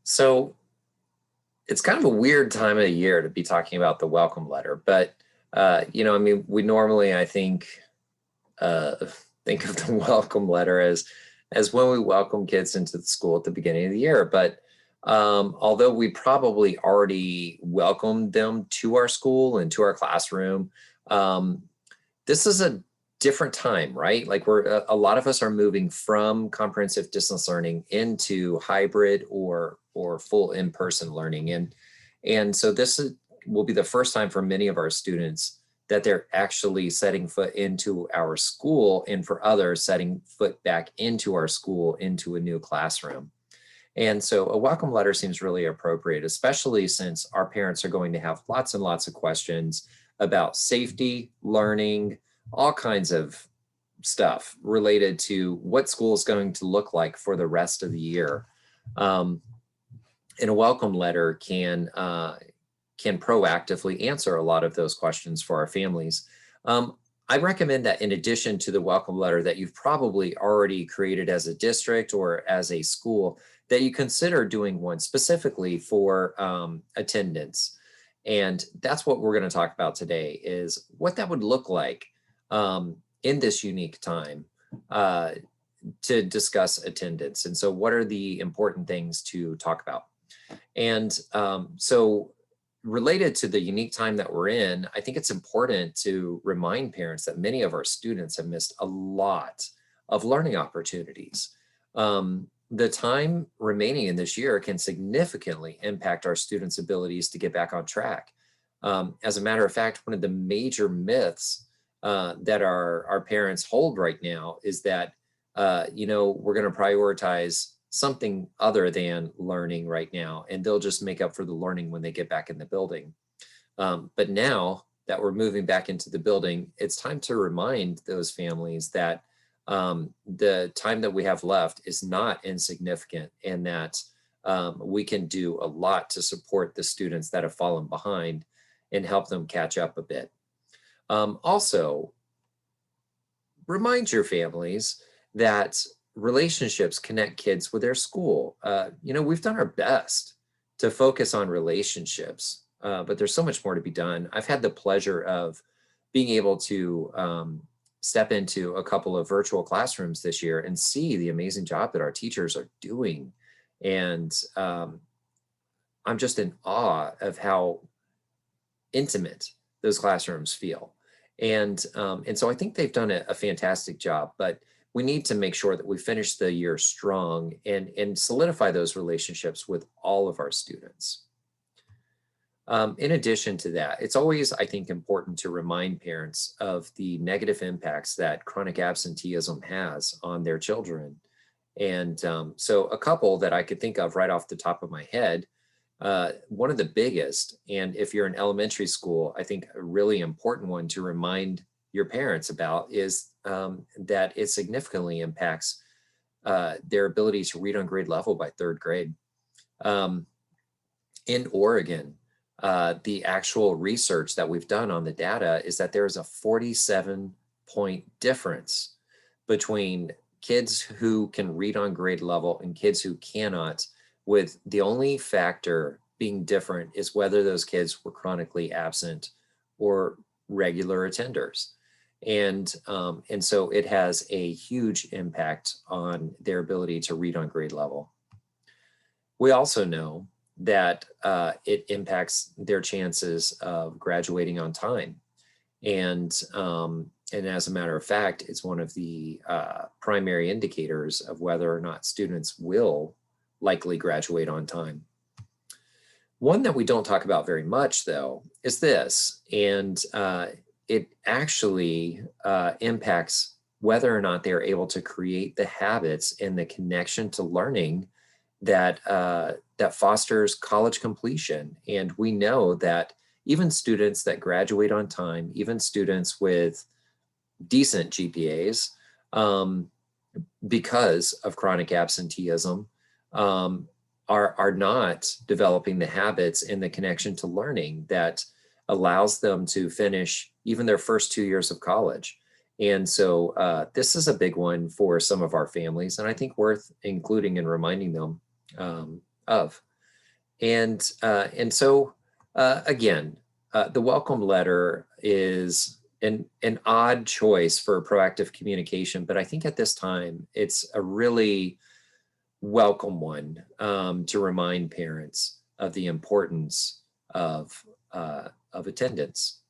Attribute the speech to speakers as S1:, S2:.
S1: So it's kind of a weird time of the year to be talking about the welcome letter, but I mean, we normally, I uh, think of the welcome letter as when we welcome kids into the school at the beginning of the year. But although we probably already welcomed them to our school and to our classroom, um, this is a different time, right? Like a lot of us are moving from comprehensive distance learning into hybrid or full in-person learning, and so will be the first time for many of our students that they're actually setting foot into our school, and for others setting foot back into our school into a new classroom. And so a welcome letter seems really appropriate, especially since our parents are going to have lots and lots of questions about safety, learning, all kinds of stuff related to what school is going to look like for the rest of the year. Um, and a welcome letter can proactively answer a lot of those questions for our families. I recommend that in addition to the welcome letter that you've probably already created as a district or as a school, that you consider doing one specifically for attendance. And that's what we're going to talk about today, is what that would look like in this unique time uh, to discuss attendance. And so what are the important things to talk about? And so related to the unique time that we're in, I think it's important to remind parents that many of our students have missed a lot of learning opportunities. The time remaining in this year can significantly impact our students' abilities to get back on track. As a matter of fact, one of the major myths that our parents hold right now is that, we're going to prioritize something other than learning right now, and they'll just make up for the learning when they get back in the building. But now that we're moving back into the building, it's time to remind those families that the time that we have left is not insignificant, and that we can do a lot to support the students that have fallen behind and help them catch up a bit. Also, remind your families that relationships connect kids with their school. We've done our best to focus on relationships, but there's so much more to be done. I've had the pleasure of being able to step into a couple of virtual classrooms this year and see the amazing job that our teachers are doing. And I'm just in awe of how intimate those classrooms feel. And so I think they've done a fantastic job, but we need to make sure that we finish the year strong and solidify those relationships with all of our students. In addition to that, it's always, I think, important to remind parents of the negative impacts that chronic absenteeism has on their children. And so a couple that I could think of right off the top of my head, one of the biggest, and if you're in elementary school, I think a really important one to remind your parents about is that it significantly impacts their ability to read on grade level by third grade. In Oregon, the actual research that we've done on the data is that there is a 47-point difference between kids who can read on grade level and kids who cannot, with the only factor being different is whether those kids were chronically absent or regular attenders. And so it has a huge impact on their ability to read on grade level. We also know that it impacts their chances of graduating on time. And as a matter of fact, it's one of the primary indicators of whether or not students will likely graduate on time. One that we don't talk about very much, though, is this, and it actually impacts whether or not they're able to create the habits and the connection to learning that that fosters college completion. And we know that even students that graduate on time, even students with decent GPAs, because of chronic absenteeism, are not developing the habits and the connection to learning that allows them to finish even their first 2 years of college. And so this is a big one for some of our families, and I think worth including and reminding them of. And so again, the welcome letter is an odd choice for proactive communication, but I think at this time it's a really welcome one, to remind parents of the importance of attendance.